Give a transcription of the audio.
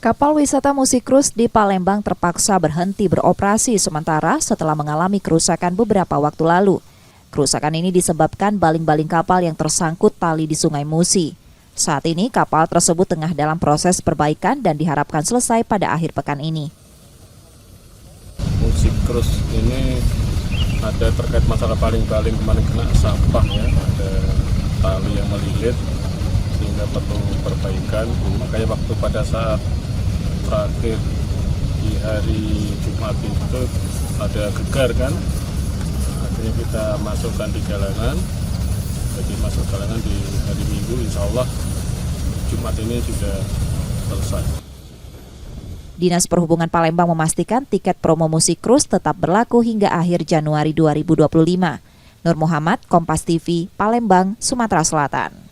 Kapal wisata Musikcruise di Palembang terpaksa berhenti beroperasi sementara setelah mengalami kerusakan beberapa waktu lalu. Kerusakan ini disebabkan baling-baling kapal yang tersangkut tali di Sungai Musi. Saat ini kapal tersebut tengah dalam proses perbaikan dan diharapkan selesai pada akhir pekan ini. Musikcruise ini ada terkait masalah baling-baling kemarin kena sampah ya, ada tali yang melilit sehingga perlu perbaikan. Makanya waktu pada saat terakhir di hari Jumat itu ada gegar kan, akhirnya kita masukkan di galangan. Jadi masuk galangan di hari Minggu, insya Allah Jumat ini sudah selesai. Dinas Perhubungan Palembang memastikan tiket promo Musikcruise tetap berlaku hingga akhir Januari 2025. Nur Muhammad, Kompas TV, Palembang, Sumatera Selatan.